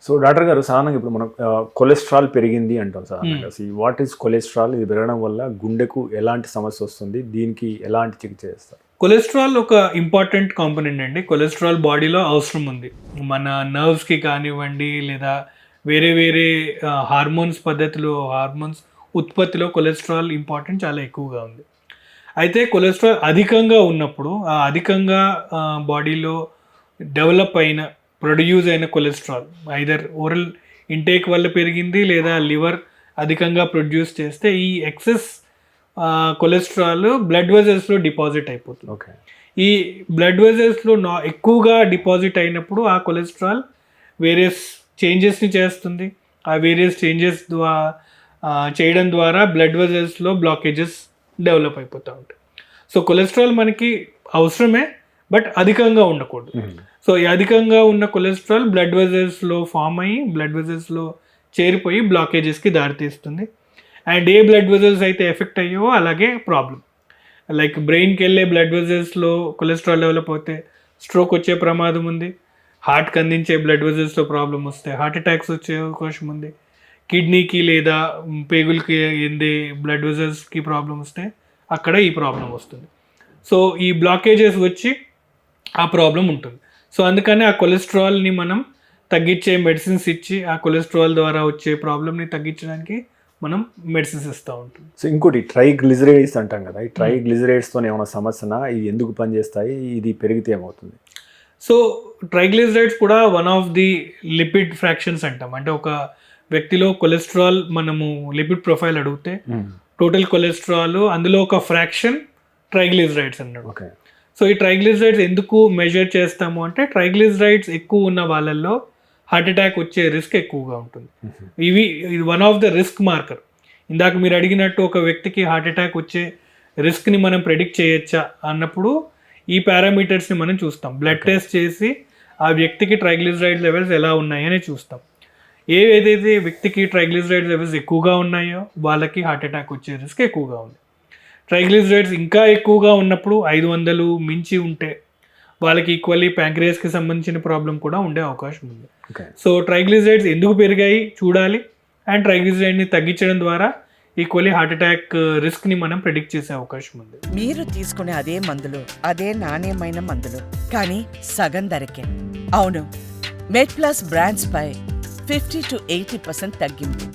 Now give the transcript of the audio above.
So doctor గారు సాధారణంగా ఇప్పుడు మనం కొలెస్ట్రాల్ పెరిగింది అంటాం సాధారణంగా. What is cholesterol? ఇది పెరగడం వల్ల గుండెకు ఎలాంటి సమస్య వస్తుంది? దీనికి ఎలాంటి చికిత్స చేస్తారు? కొలెస్ట్రాల్ ఒక ఇంపార్టెంట్ కాంపోనెంట్ అండి. కొలెస్ట్రాల్ బాడీలో అవసరం ఉంది. మన నర్వ్స్కి కానివ్వండి, లేదా వేరే వేరే హార్మోన్స్ ఉత్పత్తిలో కొలెస్ట్రాల్ ఇంపార్టెంట్ చాలా ఎక్కువగా ఉంది. అయితే కొలెస్ట్రాల్ అధికంగా ఉన్నప్పుడు అధికంగా బాడీలో డెవలప్ అయిన ప్రొడ్యూస్ అయిన కొలెస్ట్రాల్ ఐదర్ ఓరల్ ఇంటేక్ వల్ల పెరిగింది, లేదా లివర్ అధికంగా ప్రొడ్యూస్ చేస్తే ఈ ఎక్సెస్ కొలెస్ట్రాల్ బ్లడ్ వెజల్స్లో డిపాజిట్ అయిపోతుంది. ఓకే. ఈ బ్లడ్ వెజల్స్లో ఎక్కువగా డిపాజిట్ అయినప్పుడు ఆ కొలెస్ట్రాల్ వేరియస్ చేంజెస్ని చేస్తుంది. ఆ వేరియస్ చేంజెస్ చేయడం ద్వారా బ్లడ్ వెజల్స్లో బ్లాకేజెస్ డెవలప్ అయిపోతూ ఉంటాయి. సో కొలెస్ట్రాల్ మనకి అవసరమే, బట్ అధికంగా ఉండకూడదు. సో ఈ అధికంగా ఉన్న కొలెస్ట్రాల్ బ్లడ్ వెజల్స్లో ఫామ్ అయ్యి బ్లడ్ వెజల్స్లో చేరిపోయి బ్లాకేజెస్కి దారితీస్తుంది. అండ్ ఏ బ్లడ్ వెజల్స్ అయితే ఎఫెక్ట్ అయ్యావో అలాగే ప్రాబ్లం. లైక్ బ్రెయిన్కి వెళ్ళే బ్లడ్ వెజల్స్లో కొలెస్ట్రాల్ డెవలప్ అవుతే స్ట్రోక్ వచ్చే ప్రమాదం ఉంది. హార్ట్కి అందించే బ్లడ్ వెజల్స్లో ప్రాబ్లం వస్తే హార్ట్ అటాక్స్ వచ్చే అవకాశం ఉంది. కిడ్నీకి లేదా పేగులకి ఎందే బ్లడ్ వెజల్స్కి ప్రాబ్లం వస్తే అక్కడ ఈ ప్రాబ్లం వస్తుంది. సో ఈ బ్లాకేజెస్ వచ్చి ఆ ప్రాబ్లం ఉంటుంది. సో అందుకని ఆ కొలెస్ట్రాల్ని మనం తగ్గించే మెడిసిన్స్ ఇచ్చి ఆ కొలెస్ట్రాల్ ద్వారా వచ్చే ప్రాబ్లమ్ని తగ్గించడానికి మనం మెడిసిన్స్ ఇస్తూ ఉంటాం. సో ఇంకోటి ట్రైగ్లిజరైడ్స్ అంటాం కదా, ఈ ట్రైగ్లిజరైడ్స్తో ఏమైనా సమస్యనా? ఇది ఎందుకు పనిచేస్తాయి? ఇది పెరిగితే ఏమవుతుంది? సో ట్రైగ్లిజరైడ్స్ కూడా one of the lipid fractions అంటాం. అంటే ఒక వ్యక్తిలో కొలెస్ట్రాల్ మనము లిపిడ్ ప్రొఫైల్ అడిగితే టోటల్ కొలెస్ట్రాల్ అందులో ఒక ఫ్రాక్షన్ ట్రైగ్లిజరైడ్స్ అన్నాడు. ఓకే. సో ఈ ట్రైగ్లిజరైడ్స్ ఎందుకు మెజర్ చేస్తాము అంటే ట్రైగ్లిజరైడ్స్ ఎక్కువ ఉన్న వాళ్ళల్లో హార్ట్ అటాక్ వచ్చే రిస్క్ ఎక్కువగా ఉంటుంది. ఇది one of the risk marker. ఇందాక మీరు అడిగినట్టు ఒక వ్యక్తికి హార్ట్ అటాక్ వచ్చే రిస్క్ని మనం ప్రెడిక్ట్ చేయొచ్చా అన్నప్పుడు ఈ పారామీటర్స్ని మనం చూస్తాం. బ్లడ్ టెస్ట్ చేసి ఆ వ్యక్తికి ట్రైగ్లిజరైడ్ లెవెల్స్ ఎలా ఉన్నాయని చూస్తాం. ఏదైతే వ్యక్తికి ట్రైగ్లిజరైడ్ లెవెల్స్ ఎక్కువగా ఉన్నాయో వాళ్ళకి హార్ట్ అటాక్ వచ్చే రిస్క్ ఎక్కువగా ఉంది. ట్రైగ్లిజరైడ్స్ ఇంకా ఎక్కువగా ఉన్నప్పుడు 500 మించి ఉంటే వాళ్ళకి ఈక్వల్లీ ప్యాంక్రియాస్కి సంబంధించిన ప్రాబ్లం కూడా ఉండే అవకాశం ఉంది. సో ట్రైగ్లిజరైడ్స్ ఎందుకు పెరిగాయి చూడాలి. అండ్ ట్రైగ్లిజరైడ్ని తగ్గించడం ద్వారా ఈక్వల్లీ హార్ట్ అటాక్ రిస్క్ని మనం ప్రెడిక్ట్ చేసే అవకాశం ఉంది. మీరు తీసుకునే అదే మందులు, అదే నాణ్యమైన మందులు, కానీ సగం ధరకే. అవును, మెడ్ ప్లస్ బ్రాండ్స్ పై 50 to 80% తగ్గింపు.